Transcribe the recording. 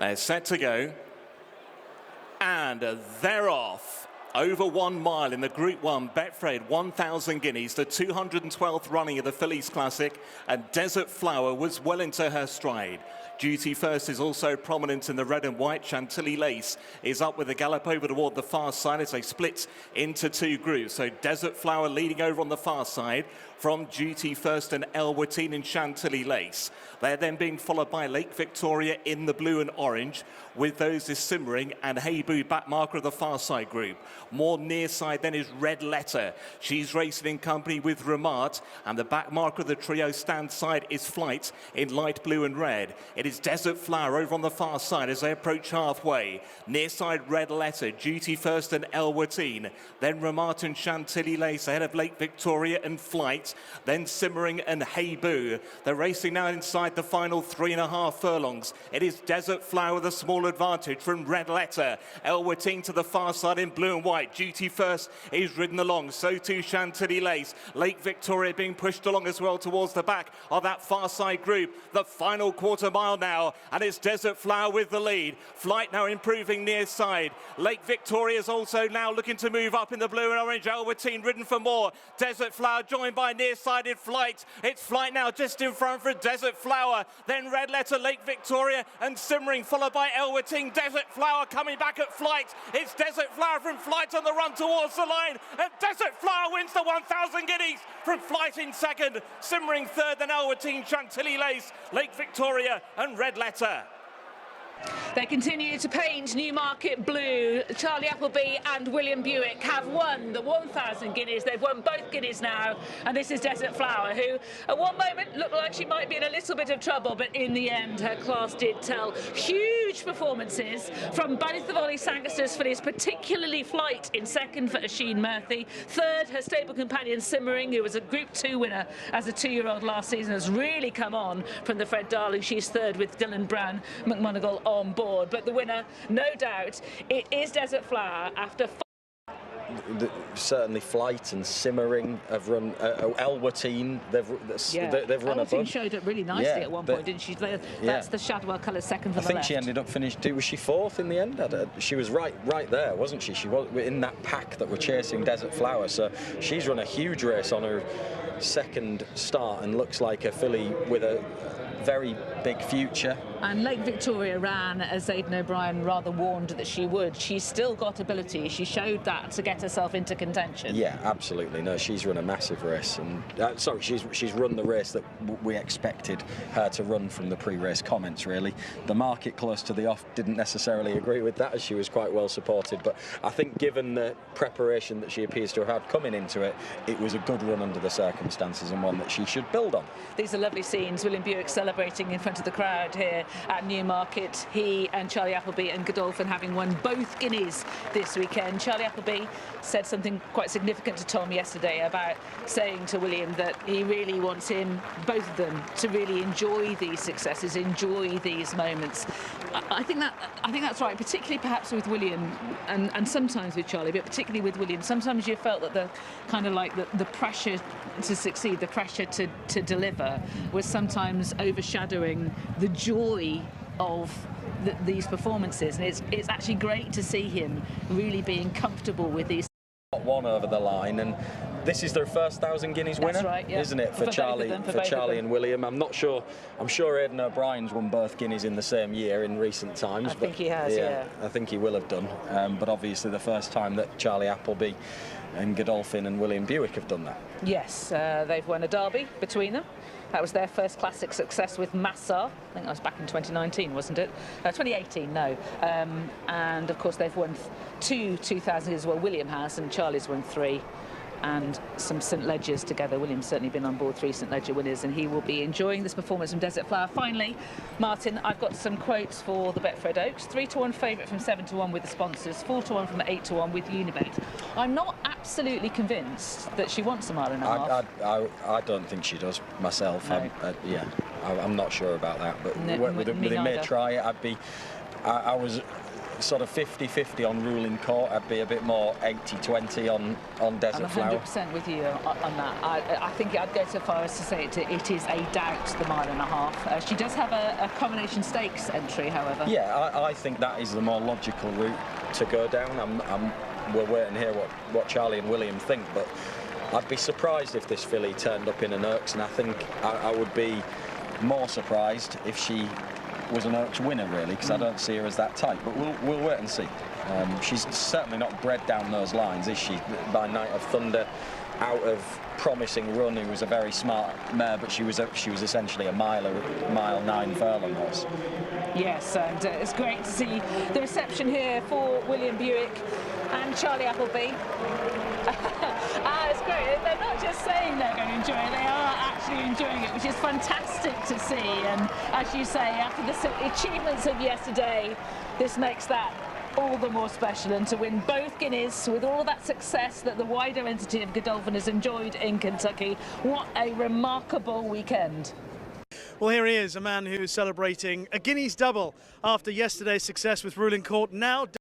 They're set to go. And they're off. Over 1 mile in the Group 1 Betfred 1000 Guineas, the 212th running of the Fillies Classic, and Desert Flower was well into her stride. Duty First is also prominent in the red and white. Chantilly Lace is up with a gallop over toward the far side as they split into 2 groups. So Desert Flower leading over on the far side from Duty First and Elwatine and Chantilly Lace. They're then being followed by Lake Victoria in the blue and orange, with those is Simmering and Hey Boo back marker of the far side group. More near side then is Red Letter. She's racing in company with Ramart, and the back marker of the trio stand side is Flight in light blue and red. It is Desert Flower over on the far side as they approach halfway. Near side Red Letter, Duty First and Elwatine. Then Ramart and Chantilly Lace ahead of Lake Victoria and Flight. Then Simmering and Hey Boo. They're racing now inside the final 3.5 furlongs. It is Desert Flower with a small advantage from Red Letter. Elwatine to the far side in blue and white. Duty First is ridden along. So too Chantilly Lace. Lake Victoria being pushed along as well towards the back of that far side group. The final quarter mile now, and it's Desert Flower with the lead. Flight now improving near side. Lake Victoria is also now looking to move up in the blue and orange. Elwatine ridden for more. Desert Flower joined by near-sided Flight. It's Flight now just in front for Desert Flower. Then Red Letter, Lake Victoria and Simmering, followed by Elwatine. Desert Flower coming back at Flight. It's Desert Flower from Flight on the run towards the line. And Desert Flower wins the 1000 Guineas from Flight in second. Simmering third, then Elwatine, Chantilly Lace, Lake Victoria and Red Letter. They continue to paint Newmarket blue. Charlie Appleby and William Buick have won the 1000 Guineas. They've won both Guineas now, and this is Desert Flower, who at one moment looked like she might be in a little bit of trouble, but in the end her class did tell. Huge performances from both the Volley Sangaster's fillies, particularly Flight in second for Oisin Murphy. Third, her stable companion Simmering, who was a Group 2 winner as a 2-year-old last season, has really come on from the Fred Darling. She's third with Dylan Brown McMonagle on board. But the winner, no doubt, it is Desert Flower after certainly Flight and Simmering have run. Elwatine, they've run a bunch. Showed up really nicely at one point, didn't she? That's the Shadwell colour second from the left. I think she ended up finishing. Was she fourth in the end? She was right there, wasn't she? She was in that pack that were chasing Desert Flower. So she's run a huge race on her second start and looks like a filly with a very big future. And Lake Victoria ran, as Aidan O'Brien rather warned that she would. She's still got ability. She showed that to get herself into contention. Yeah, absolutely. No, she's run a massive race, and sorry, she's run the race that we expected her to run from the pre-race comments. Really, the market close to the off didn't necessarily agree with that, as she was quite well supported. But I think, given the preparation that she appears to have had coming into it, it was a good run under the circumstances and one that she should build on. These are lovely scenes. William Buick celebrating in front of the crowd here at Newmarket. He and Charlie Appleby and Godolphin having won both Guineas this weekend. Charlie Appleby said something quite significant to Tom yesterday about saying to William that he really wants both of them, to really enjoy these successes, enjoy these moments. I think that's right, particularly perhaps with William and sometimes with Charlie, but particularly with William. Sometimes you felt that the kind of like the pressure to succeed, the pressure to deliver was sometimes overshadowing the joy of these performances, and it's actually great to see him really being comfortable with these. One over the line, and this is their first 1000 Guineas winner. That's right, yeah. Isn't it, for Charlie and William? I'm not sure. I'm sure Aidan O'Brien's won both Guineas in the same year in recent times. I think he has, yeah. I think he will have done. But obviously the first time that Charlie Appleby and Godolphin and William Buick have done that. Yes, they've won a derby between them. That was their first classic success with Massa. I think that was back in 2019, wasn't it? 2018, no. And of course they've won two 2000 as well. William has, and Charlie's won 3. And some St Ledgers together. William's certainly been on board 3 St Ledger winners, and he will be enjoying this performance from Desert Flower. Finally, Martin, I've got some quotes for the Betfred Oaks. 3-1 favourite from 7-1 with the sponsors, 4-1 from 8-1 with Unibet. I'm not absolutely convinced that she wants a mile and a half. I don't think she does myself. No. I'm not sure about that, but they they may try it. I was sort of 50-50 on Ruling Court. I'd be a bit more 80-20 on Desert I'm Flower. 100% with you on that. I think I'd go so far as to say it is a doubt, the mile and a half. She does have a combination stakes entry, however. Yeah, I think that is the more logical route to go down. We're waiting to hear what Charlie and William think, but I'd be surprised if this filly turned up in an Oaks, and I think I would be more surprised if she was an Oaks winner, really, because I don't see her as that type. But we'll wait and see. She's certainly not bred down those lines, is she? By Night of Thunder, out of Promising Run, who was a very smart mare, but she was essentially a mile 9 furlong horse. Yes, and it's great to see the reception here for William Buick and Charlie Appleby. It's great. They're not just saying they're going to enjoy it, they are actually enjoying it, which is fantastic to see. And as you say, after the achievements of yesterday, this makes that all the more special. And to win both Guineas with all of that success that the wider entity of Godolphin has enjoyed in Kentucky, what a remarkable weekend. Well, here he is, a man who's celebrating a Guineas double after yesterday's success with Ruling Court. Now